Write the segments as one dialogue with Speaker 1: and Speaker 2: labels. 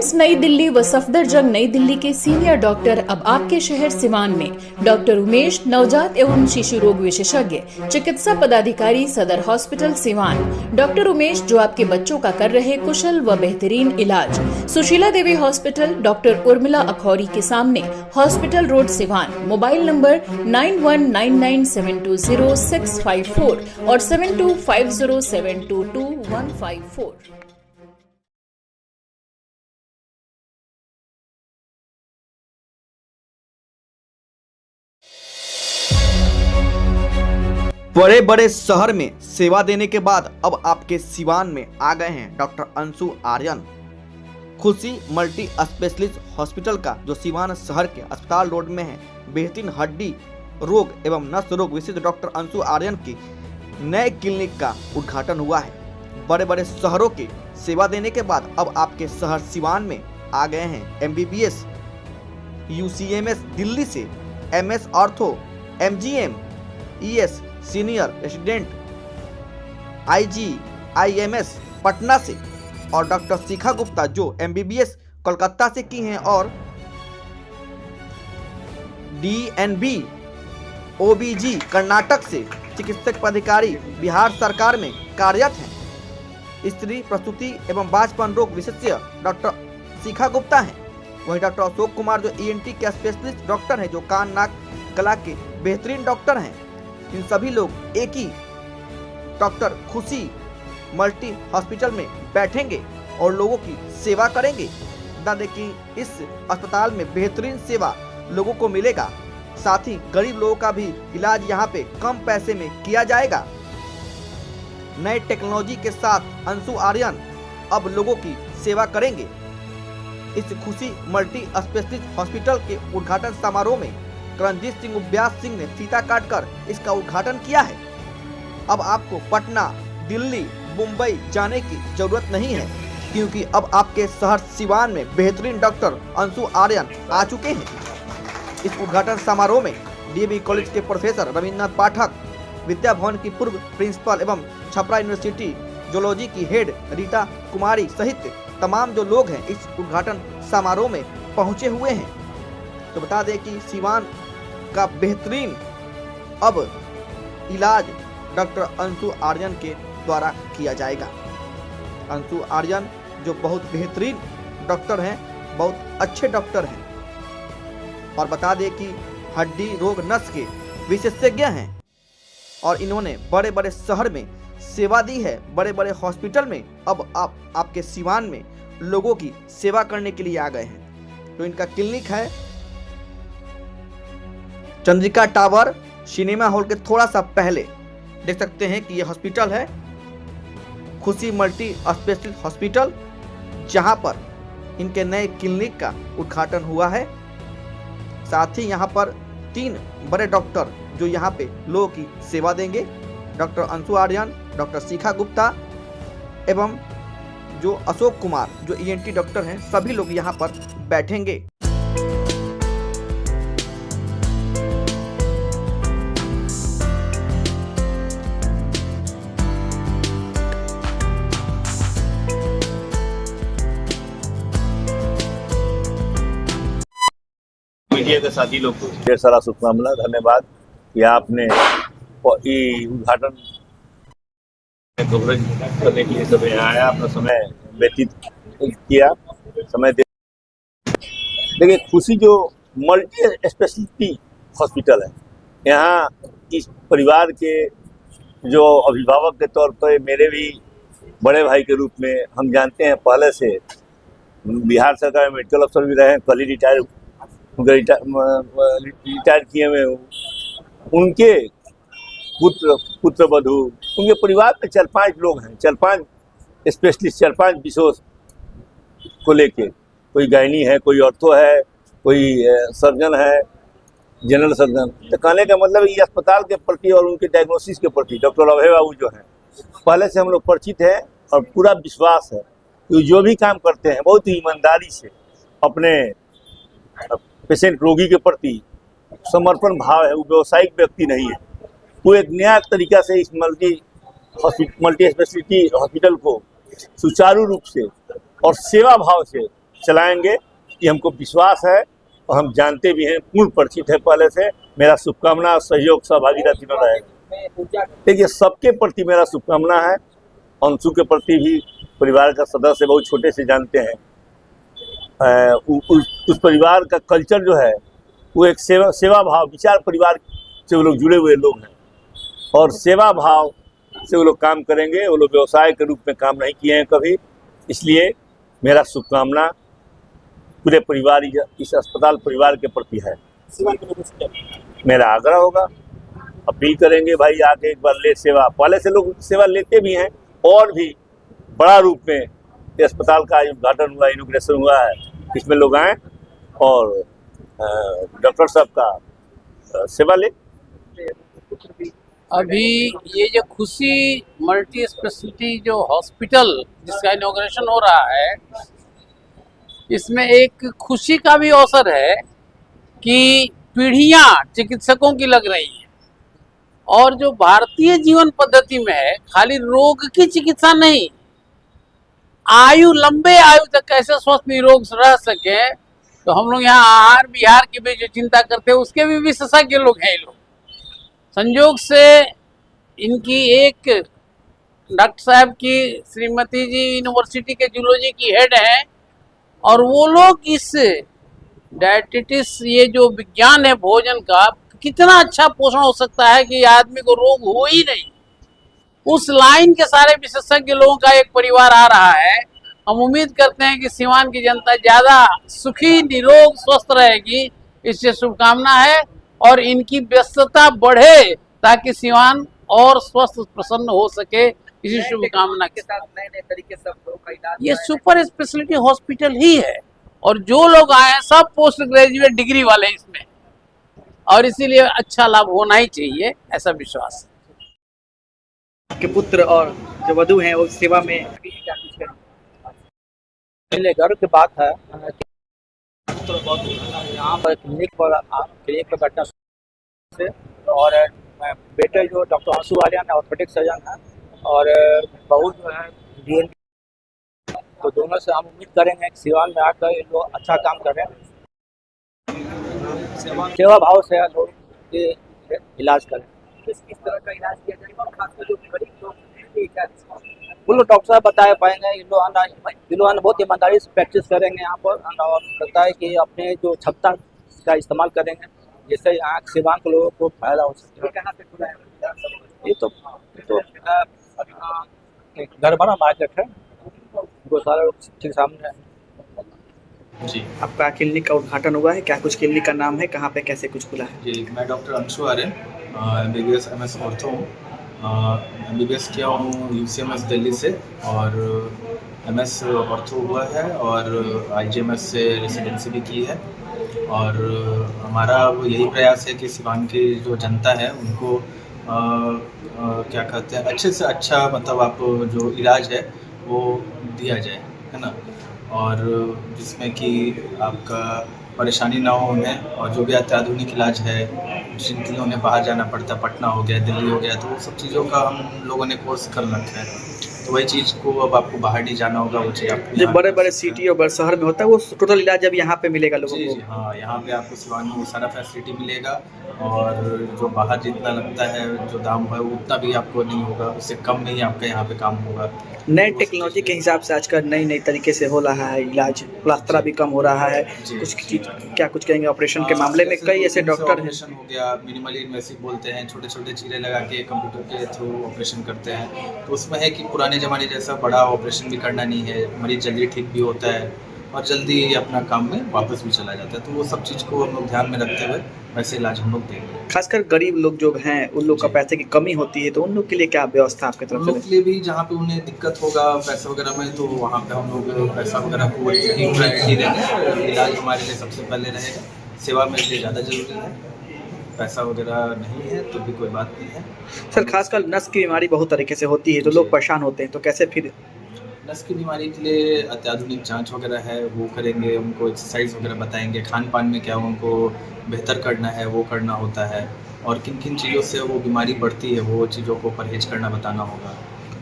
Speaker 1: RIMS नई दिल्ली व सफदरजंग नई दिल्ली के सीनियर डॉक्टर अब आपके शहर सिवान में। डॉक्टर उमेश, नवजात एवं शिशु रोग विशेषज्ञ, चिकित्सा पदाधिकारी, सदर हॉस्पिटल सिवान। डॉक्टर उमेश जो आपके बच्चों का कर रहे कुशल व बेहतरीन इलाज। सुशीला देवी हॉस्पिटल, डॉक्टर उर्मिला अखौरी के सामने, hospital road Siwan. Mobile number 9199720654 और 7250722154।
Speaker 2: बड़े बड़े शहर में सेवा देने के बाद अब आपके सिवान में आ गए हैं डॉक्टर अंशु आर्यन। खुशी मल्टी स्पेशलिस्ट हॉस्पिटल का जो सिवान शहर के अस्पताल रोड में है, बेहतरीन हड्डी रोग एवं नस रोग विशेषज्ञ डॉक्टर अंशु आर्यन की नए क्लिनिक का उद्घाटन हुआ है। बड़े बड़े शहरों की सेवा देने के बाद अब आपके शहर सिवान में आ गए हैं MBBS, UCMS दिल्ली से, MS ortho, MGM, ES senior resident, IGIMS Patna से, और डॉक्टर शिखा गुप्ता जो MBBS कोलकाता से की हैं और DNB OBG कर्नाटक से चिकित्सक पदाधिकारी बिहार सरकार में कार्यरत हैं। स्त्री प्रसूति एवं बांझपन रोग विशेषज्ञ डॉक्टर शिखा गुप्ता हैं। वहीं डॉक्टर अशोक कुमार जो ENT के स्पेशलिस्ट डॉक्टर हैं, जो कान नाक गला के बेहतरीन डॉक्टर हैं। इन सभी लोग एक ही डॉक्टर खुशी मल्टी हॉस्पिटल में बैठेंगे और लोगों की सेवा करेंगे। बता दें कि इस अस्पताल में बेहतरीन सेवा लोगों को मिलेगा, साथ ही गरीब लोगों का भी इलाज यहाँ पे कम पैसे में किया जाएगा। नए टेक्नोलॉजी के साथ अंशु आर्यन अब लोगों की सेवा करेंगे। इस खुशी मल्टी स्पेशलिस्ट हॉस्पिटल के उद्घाटन समारोह में रणजीत सिंह व्यास सिंह ने फीता काटकर इसका उद्घाटन किया है। अब आपको पटना, दिल्ली, मुंबई जाने की जरूरत नहीं है, क्योंकि अब आपके शहर सिवान में बेहतरीन डॉक्टर अंशु आर्यन आ चुके हैं। इस उद्घाटन समारोह में DAV कॉलेज के प्रोफेसर रविन्द्रनाथ पाठक, विद्या भवन की पूर्व प्रिंसिपल एवं छपरा यूनिवर्सिटी जूलॉजी की हेड रीटा कुमारी सहित तमाम जो लोग हैं इस उद्घाटन समारोह में पहुंचे हुए हैं। तो बता दें कि सिवान का बेहतरीन अब इलाज डॉक्टर अंशु आर्यन के द्वारा किया जाएगा। अंशु आर्यन जो बहुत बेहतरीन डॉक्टर हैं, बहुत अच्छे डॉक्टर हैं, और बता दें कि हड्डी रोग नस के विशेषज्ञ हैं और इन्होंने बड़े बड़े शहर में सेवा दी है। बड़े बड़े हॉस्पिटल में अब आप आपके सिवान में लोगों की सेवा करने के लिए आ गए हैं। तो इनका क्लिनिक है चंद्रिका टावर सिनेमा हॉल के थोड़ा सा पहले। देख सकते हैं कि यह हॉस्पिटल है खुशी मल्टी स्पेशलिस्ट हॉस्पिटल, जहां पर इनके नए क्लिनिक का उद्घाटन हुआ है। साथ ही यहां पर 3 बड़े डॉक्टर जो यहां पे लोगों की सेवा देंगे, डॉक्टर अंशु आर्यन, डॉक्टर शिखा गुप्ता एवं जो अशोक कुमार जो ENT डॉक्टर हैं, सभी लोग यहां पर बैठेंगे।
Speaker 3: मीडिया के साथी लोग को ढेर सारा शुभकामना, धन्यवाद कि आपने उद्घाटन कवरेज करने के लिए सब यहाँ आया, अपना समय व्यतीत किया, समय दे। देखिए, खुशी जो मल्टी स्पेशलिटी हॉस्पिटल है, यहाँ इस परिवार के जो अभिभावक के तौर पर मेरे भी बड़े भाई के रूप में हम जानते हैं। पहले से बिहार सरकार में मेडिकल अफसर भी रहे हैं, कल ही रिटायर किए हुए। उनके पुत्र वधू, उनके परिवार में 4-5 लोग हैं, 4-5 स्पेशलिस्ट, 4-5 विषयों को लेके। कोई गायनी है, कोई ऑर्थो है, कोई सर्जन है, जनरल सर्जन। तो कहने का मतलब ये अस्पताल के प्रति और उनके डायग्नोसिस के प्रति डॉक्टर अभय बाबू जो हैं, पहले से हम लोग परिचित हैं और पूरा विश्वास है कि जो भी काम करते हैं बहुत ही ईमानदारी से अपने पेशेंट रोगी के प्रति समर्पण भाव है। वो व्यवसायिक व्यक्ति नहीं है, वो एक नया तरीका से इस मल्टी स्पेशलिटी हॉस्पिटल को सुचारू रूप से और सेवा भाव से चलाएंगे, ये हमको विश्वास है और हम जानते भी हैं, पूर्ण परिचित है पहले से। मेरा शुभकामना, सहयोग, सहभागिता तीनों रहेगा। देखिए, सबके प्रति मेरा शुभकामना है। अंशु के प्रति भी परिवार का सदस्य बहुत छोटे से जानते हैं। उस परिवार का कल्चर जो है वो एक सेवा भाव, विचार परिवार से वो लोग जुड़े हुए लोग हैं और सेवा भाव से वो लोग काम करेंगे। वो लोग व्यवसाय के रूप में काम नहीं किए हैं कभी, इसलिए मेरा शुभकामना पूरे परिवार, इस अस्पताल परिवार के प्रति है। मेरा आग्रह होगा, अपील करेंगे भाई आके एक बार ले सेवा। पहले से लोग सेवा लेते भी हैं और भी बड़ा रूप में ये अस्पताल का उद्घाटन हुआ, इनॉग्रेशन हुआ है, इसमें लोग आए और डॉक्टर साहब का सेवा ले।
Speaker 4: अभी ये जो खुशी मल्टी स्पेशलिटी जो हॉस्पिटल जिसका इनॉग्रेशन हो रहा है, इसमें एक खुशी का भी अवसर है कि पीढ़ियां चिकित्सकों की लग रही हैं और जो भारतीय जीवन पद्धति में है, खाली रोग की चिकित्सा नहीं, आयु, लंबे आयु तक कैसे स्वस्थ निरोग रह सके, तो हम लोग यहाँ आहार विहार की भी जो चिंता करते हैं उसके भी विशेषज्ञ लोग हैं। लोग संयोग से इनकी एक डॉक्टर साहब की श्रीमती जी यूनिवर्सिटी के जूलॉजी की हेड हैं और वो लोग इस डायबिटीज, ये जो विज्ञान है भोजन का, कितना अच्छा पोषण हो सकता है कि आदमी को रोग हो ही नहीं, उस लाइन के सारे विशेषज्ञ लोगों का एक परिवार आ रहा है। हम उम्मीद करते हैं कि सीवान की जनता ज्यादा सुखी, निरोग, स्वस्थ रहेगी, इससे शुभकामना है और इनकी व्यस्तता बढ़े ताकि सीवान और स्वस्थ प्रसन्न हो सके, इसी शुभकामना के साथ नए नए तरीके से का इलाज। ये सुपर स्पेशलिटी हॉस्पिटल ही है और जो लोग आए हैं सब पोस्ट ग्रेजुएट डिग्री वाले इसमें, और इसीलिए अच्छा लाभ होना ही चाहिए, ऐसा विश्वास है।
Speaker 2: आपके पुत्र और जो वधु हैं वो सेवा में
Speaker 5: गर्व की बात है कि यहाँ पर क्लिनिक पर बैठना से, और बेटे जो डॉक्टर अंशु आर्यन है ऑर्थोपेडिक सर्जन है और बहू जो है DNB, तो दोनों से हम उम्मीद करेंगे कि सीवान में आकर ये लोग अच्छा काम करें, सेवा भाव से लोग ये इलाज करें। किस तरह का इलाज किया जाएगा, खासकर जो गरीब लोग वो लोग डॉक्टर साहब बता पाएंगे। ये लोग बहुत ईमानदारी से प्रैक्टिस करेंगे यहाँ पर और लगता है कि अपने जो क्षमता का इस्तेमाल करेंगे जिससे यहाँ सीवान के लोगों को फायदा हो सके। कहाँ पे खुला है? ये तो गरबरा मार्केट है, वो सारा ठीक सामने है।
Speaker 2: जी, आपका क्लिनिक का उद्घाटन हुआ है, क्या कुछ क्लिनिक का नाम है, कहाँ पे कैसे कुछ खुला है?
Speaker 6: जी, मैं doctor Anshu Aryan, MBBS MS ortho हूँ। MBBS किया हूँ UCMS दिल्ली से और MS ऑर्थो हुआ है और IGMS से रेसिडेंसी भी की है। और हमारा वो यही प्रयास है कि सीवान की जो जनता है उनको क्या कहते हैं, अच्छे से अच्छा मतलब आप जो इलाज है वो दिया जाए, है ना, और जिसमें कि आपका परेशानी ना हो उन्हें, और जो भी अत्याधुनिक इलाज है जिनके लिए उन्हें बाहर जाना पड़ता है, पटना हो गया, दिल्ली हो गया, तो वो सब चीज़ों का हम लोगों ने कोर्स कर रखा है। तो वही चीज़ को अब आपको बाहर नहीं जाना होगा, वो चीज़ आपको
Speaker 2: जो बड़े बड़े सिटी और बड़े शहर में होता है वो टोटल इलाज अब यहाँ पे मिलेगा लोगों को।
Speaker 6: जी, हाँ, यहाँ पे आपको सीवान में वो सारा फैसिलिटी मिलेगा और जो बाहर जितना लगता है जो दाम है उतना भी आपको नहीं होगा, उससे कम में ही आपका यहाँ पे काम होगा।
Speaker 2: नए टेक्नोलॉजी के हिसाब से आजकल नई तरीके से हो रहा है इलाज, प्लास्टरा भी कम हो रहा है। कुछ चीज क्या कुछ कहेंगे ऑपरेशन के मामले में? कई ऐसे डॉक्टर हैं,
Speaker 6: ऑपरेशन हो गया, मिनिमली इन्वेसिव बोलते हैं, छोटे छोटे चीरे लगा के कंप्यूटर के थ्रू ऑपरेशन करते हैं। तो उसमें है कि पुराने ज़माने जैसा बड़ा ऑपरेशन भी करना नहीं है, मरीज जल्दी ठीक भी होता है और जल्दी अपना काम में वापस भी चला जाता है। तो वो सब चीज़ को हम लोग ध्यान में रखते हुए वैसे इलाज हम लोग देंगे।
Speaker 2: खासकर गरीब लोग जो हैं उन लोग का पैसे की कमी होती है, तो उन लोग के लिए क्या व्यवस्था आपकी तरफ
Speaker 6: उन लोग के लिए भी जहाँ पे उन्हें दिक्कत होगा पैसे वगैरह में, तो वहाँ पे हम लोग पैसा वगैरह को ही प्रायोरिटी देंगे। इलाज हमारे लिए सबसे पहले रहेगा, सेवा में लिए ज़्यादा जरूरी है, पैसा वगैरह नहीं है तो भी कोई बात नहीं है।
Speaker 2: सर, खासकर नस की बीमारी बहुत तरीके से होती है तो लोग परेशान होते हैं, तो कैसे फिर?
Speaker 6: नस की बीमारी के लिए अत्याधुनिक जांच वगैरह है वो करेंगे, उनको एक्सरसाइज वगैरह बताएंगे, खान पान में क्या उनको बेहतर करना है वो करना होता है, और किन किन चीज़ों से वो बीमारी बढ़ती है वो चीज़ों को परहेज करना बताना होगा।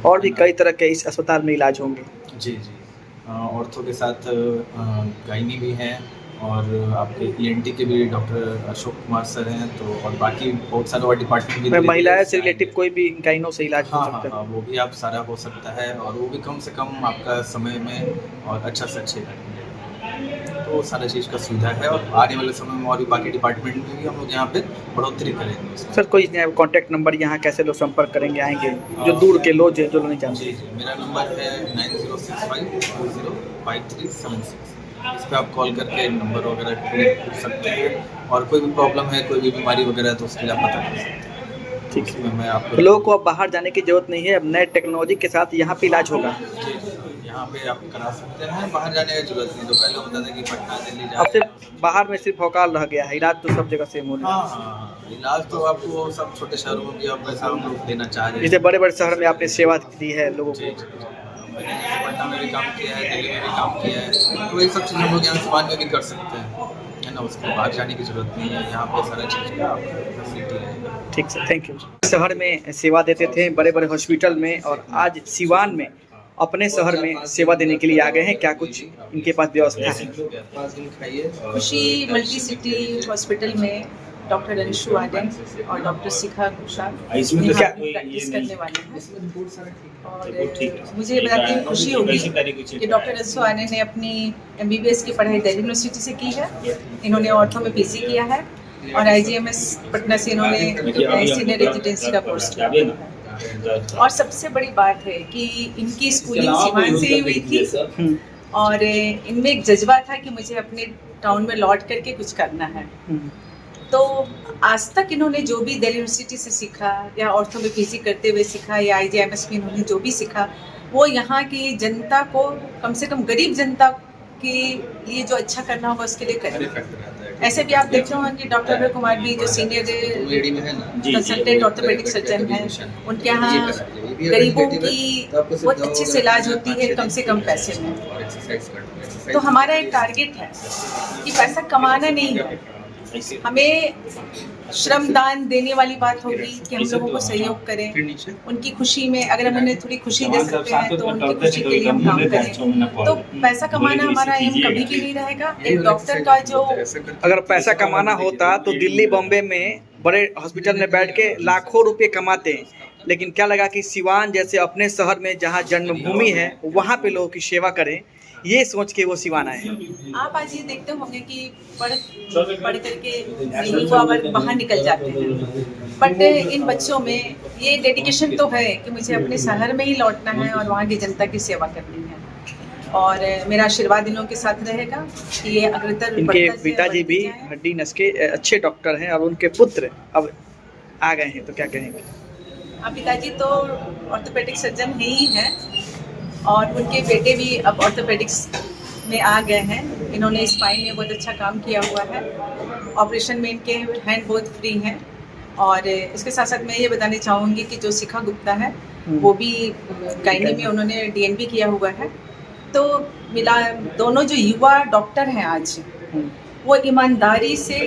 Speaker 2: और भी कई तरह के इस अस्पताल में इलाज होंगे।
Speaker 6: जी जी, ऑर्थो के साथ गायनी भी हैं और आपके ईएनटी के भी डॉक्टर अशोक कुमार सर हैं, तो और बाकी बहुत सारे और डिपार्टमेंट भी
Speaker 5: महिलाएं से रिलेटिव कोई भी गाइनो से इलाज हो
Speaker 6: हाँ
Speaker 5: सकता
Speaker 6: हाँ
Speaker 5: है?
Speaker 6: वो भी आप सारा हो सकता है और वो भी कम से कम आपका समय में और अच्छा से अच्छे तो सारा चीज़ का सुविधा है और आने वाले समय में और भी बाकी डिपार्टमेंट में भी हम लोग यहाँ पे बढ़ोतरी करेंगे।
Speaker 5: सर कोई कांटेक्ट नंबर यहाँ कैसे लोग संपर्क करेंगे आएंगे जो दूर के लोग हैं जो नहीं जानते?
Speaker 6: जी मेरा नंबर है 9065405376। इस पर आप कॉल करके नंबर वगैरह पूछ सकते हैं और कोई भी प्रॉब्लम है कोई भी बीमारी वगैरह है तो उसके लिए आप पता कर सकते हैं।
Speaker 5: ठीक है,
Speaker 6: मैं आपको
Speaker 5: तो लोगों को अब बाहर जाने की जरूरत नहीं है, अब नए टेक्नोलॉजी के साथ यहाँ पे इलाज होगा।
Speaker 6: यहाँ पे आप करा सकते हैं, बाहर जाने की जरूरत नहीं। तो पहले होता था कि पटना दिल्ली
Speaker 5: अब
Speaker 6: जा
Speaker 5: सिर्फ बाहर में सिर्फ भौकाल रह गया है, इलाज तो सब जगह सेम हो रहा है।
Speaker 6: हाँ इलाज तो आपको सब छोटे शहरों में भी अब वैसा हम लोग देना चाह रहे हैं।
Speaker 5: जैसे बड़े बड़े शहर में आपने सेवा दी है लोगों
Speaker 6: जी,
Speaker 5: को।
Speaker 6: मैंने पटना में भी काम किया है, दिल्ली में भी काम किया है, तो ये सब चीज़ हम लोग यहाँ समाज में भी कर सकते हैं, है ना। उसको बाहर जाने की जरूरत नहीं है, यहाँ पे सारा चीज़ का फैसिलिटी रहेगा।
Speaker 5: ठीक सर, थैंक यू। शहर में सेवा देते थे बड़े बड़े हॉस्पिटल में, और आज सिवान में अपने शहर में सेवा देने के लिए आ गए हैं। क्या कुछ इनके पास व्यवस्था है?
Speaker 7: खुशी मल्टी सिटी हॉस्पिटल में डॉक्टर अंशु आडन और डॉक्टर शिखा गुप्ता
Speaker 5: क्या-
Speaker 7: प्रैक्टिस करने वाले हैं। और मुझे बताते हुए खुशी होगी कि डॉक्टर अंशु आडन ने अपनी MBBS की पढ़ाई दिल्ली यूनिवर्सिटी से की है। इन्होंने ऑर्थो में PG किया है और IGMS पटना से इन्होंने सीनियर रेजिडेंसी का कोर्स किया है। और सबसे बड़ी बात है कि इनकी स्कूलिंग सिवान से ही हुई थी और इनमें एक जज्बा था कि मुझे अपने टाउन में लौट करके कुछ करना है। तो आज तक इन्होंने जो भी दिल्ली यूनिवर्सिटी से सीखा या ऑर्थो में PG करते हुए सीखा या IGMS में इन्होंने जो भी सीखा, वो यहाँ की जनता को, कम से कम गरीब जनता के लिए जो अच्छा करना होगा उसके लिए करें। ऐसे भी आप देख रहे होंगे डॉक्टर अभय कुमार भी जो सीनियर कंसल्टेंट ऑर्थोपेडिक सर्जन हैं, उनके यहाँ गरीबों की बहुत अच्छे से इलाज होती है कम से कम पैसे में। तो हमारा एक टारगेट है कि पैसा कमाना नहीं है, हमें श्रमदान देने वाली बात होगी कि हम लोगों को सहयोग करें। उनकी खुशी में अगर हम उन्हें थोड़ी खुशी दे सकते हैं तो उनकी खुशी के लिए हम काम करें। तो पैसा कमाना हमारा एम कभी भी नहीं रहेगा। एक डॉक्टर का जो,
Speaker 5: अगर पैसा कमाना होता तो दिल्ली बॉम्बे में बड़े हॉस्पिटल में बैठ के लाखों रुपए कमाते हैं, लेकिन क्या लगा कि सिवान जैसे अपने शहर में जहाँ जन्मभूमि है वहाँ पे लोगों की सेवा करें, ये सोच के वो सिवान आए।
Speaker 7: आप आज ये देखते होंगे कि पढ़ करके युवा वर्ग बाहर निकल जाते हैं, बट इन बच्चों में ये डेडिकेशन तो है कि मुझे अपने शहर में ही लौटना है और वहाँ की जनता की सेवा करनी है। और मेरा आशीर्वाद इन लोगों के साथ रहेगा कि ये अग्रतर
Speaker 5: इनके पिताजी भी हड्डी नस के अच्छे डॉक्टर हैं और उनके पुत्र अब आ गए हैं, तो क्या कहेंगे?
Speaker 7: पिताजी तो ऑर्थोपेडिक सर्जन ही हैं और उनके बेटे भी अब ऑर्थोपेडिक्स में आ गए हैं। इन्होंने स्पाइन में बहुत अच्छा काम किया हुआ है, ऑपरेशन में इनके हैंड बहुत फ्री हैं। और इसके साथ साथ मैं ये बताना चाहूँगी कि जो शिखा गुप्ता है वो भी गायनी में उन्होंने DNB किया हुआ है। तो मिला दोनों जो युवा डॉक्टर हैं आज, वो ईमानदारी से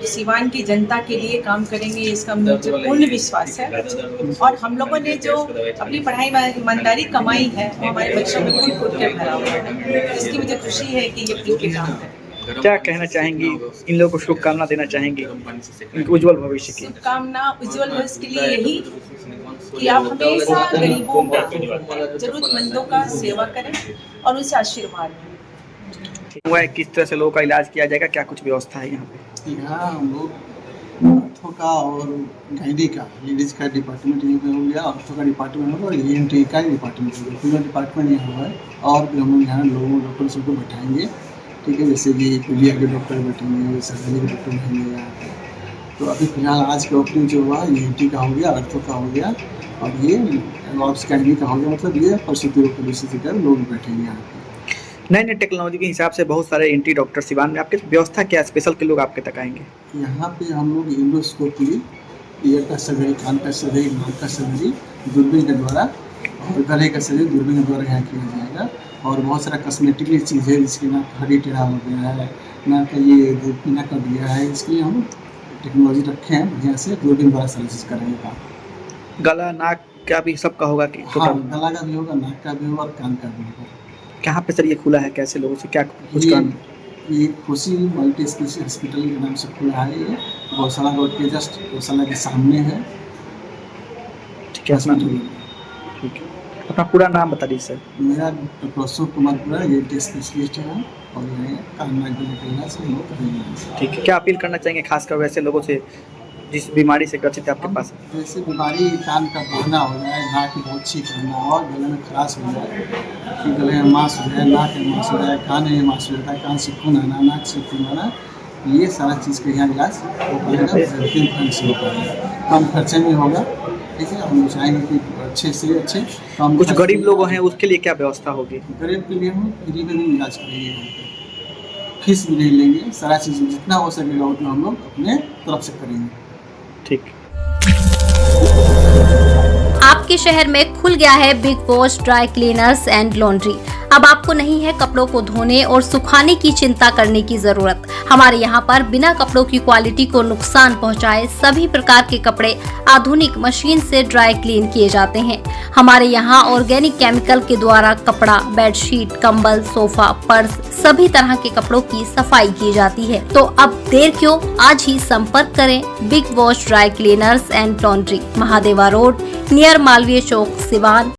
Speaker 7: सिवान की जनता के लिए काम करेंगे, इसका मुझे पूर्ण विश्वास है। और हम लोगों ने जो अपनी पढ़ाई में ईमानदारी कमाई है वो हमारे बच्चों में खुद खुद के भरा हुआ है। इसकी मुझे खुशी है कि ये फ्री के काम है।
Speaker 5: क्या कहना चाहेंगी, इन लोगों को शुभकामना देना चाहेंगी इनके उज्जवल भविष्य की?
Speaker 7: शुभकामना उज्जवल भविष्य के लिए यही कि आप हमेशा गरीबों का, जरूरतमंदों का सेवा करें और उनसे आशीर्वाद लें।
Speaker 5: हुआ है किस तरह से लोगों का इलाज किया जाएगा, क्या कुछ व्यवस्था है यहाँ पे?
Speaker 8: यहाँ हम लोग ऑर्थो का और गायनी का, लेडीज़ का डिपार्टमेंट यहीं पे हो गया, ऑर्थो का डिपार्टमेंट होगा और ENT का डिपार्टमेंट हो गया, तीनों डिपार्टमेंट यहाँ हुआ है। और भी हम लोग यहाँ लोकल सबको बैठाएंगे, ठीक है, जैसे कि पीलिया के डॉक्टर बैठेंगे, सर्जरी के डॉक्टर बैठेंगे यहाँ पे। तो अभी फिलहाल आज का ओपनिंग जो हुआ ENT का हो गया, ऑर्थो का हो गया और ये ऑप्स गायनी का हो गया। मतलब ये प्रसूति रोग विशेषज्ञ लोग बैठेंगे यहाँ पे।
Speaker 5: नए नए टेक्नोलॉजी के हिसाब से बहुत सारे एंटी डॉक्टर सिवान में, आपके व्यवस्था क्या स्पेशल के लोग आपके तक आएंगे?
Speaker 8: यहाँ पे हम लोग इंडोस्कोपी, ईयर का सर्जरी, कान का सर्जरी, नाक का सर्जरी दूरबीन के द्वारा और गले का सर्जरी दूरबीन के द्वारा यहाँ किया जाएगा। और बहुत सारा कॉस्मेटिकली चीज़ है जिसके नाक हड्डी टेढ़ा हो गया है, नाक का ये पीना कर दिया है, इसके लिए हम टेक्नोलॉजी रखे हैं बढ़िया से, दूरबीन द्वारा सर्विस करेंगे काम।
Speaker 5: गला नाक का भी सबका होगा कि?
Speaker 8: हाँ, गला का भी होगा, नाक का भी होगा और कान का भी होगा।
Speaker 2: कहाँ पे सर ये खुला है, कैसे लोगों से क्या कुछ काम?
Speaker 8: ये खुशी मल्टी स्पेशलिटी हॉस्पिटल के नाम से खुला है। ये गौशाला रोड के जस्ट गौशाला के सामने है।
Speaker 2: ठीक है, अपना ठीक है, अपना पूरा नाम बता दीजिए सर।
Speaker 8: मेरा डॉक्टर अशोक कुमार पूरा ये स्पेशलिस्ट है और ये कानून के इलाज हम लोग करेंगे।
Speaker 2: ठीक है, क्या अपील करना चाहेंगे खासकर वैसे लोगों से जिस बीमारी से ग्रसित है आपके पास?
Speaker 8: जैसे बीमारी कान का बहना हो जाए, नाक में बहुत छींक करना और गले में खराश हो जाए, कि गले में मांस हो जाए, नाक में मांस हो जाए, कान में मांस हो जाता है, कान से खून आना, नाक से खून आना, ये सारा चीज़ का यहाँ इलाज हो पाएगा। बेहतरीन ढंग से हो पाएगा, कम खर्चे में होगा। ठीक है, हम चाहेंगे कि अच्छे से अच्छे कम।
Speaker 2: कुछ गरीब लोग हैं, उसके लिए क्या व्यवस्था होगी?
Speaker 8: गरीब के लिए हम फ्री में भी इलाज करेंगे, यहाँ पे फीस भी नहीं लेंगे। सारा चीज़ जितना हो सकेगा उतना हम लोग अपने तरफ से करेंगे।
Speaker 2: ठीक।
Speaker 9: आपके शहर में खुल गया है big wash dry cleaners and laundry. अब आपको नहीं है कपड़ों को धोने और सुखाने की चिंता करने की जरूरत। हमारे यहाँ पर बिना कपड़ों की क्वालिटी को नुकसान पहुँचाए सभी प्रकार के कपड़े आधुनिक मशीन से ड्राई क्लीन किए जाते हैं। हमारे यहाँ ऑर्गेनिक केमिकल के द्वारा कपड़ा, बेडशीट, कंबल, सोफा, पर्स सभी तरह के कपड़ों की सफाई की जाती है। तो अब देर क्यों, आज ही संपर्क करें big wash dry cleaners and laundry, Mahadeva road, near Malviya Chowk, Siwan.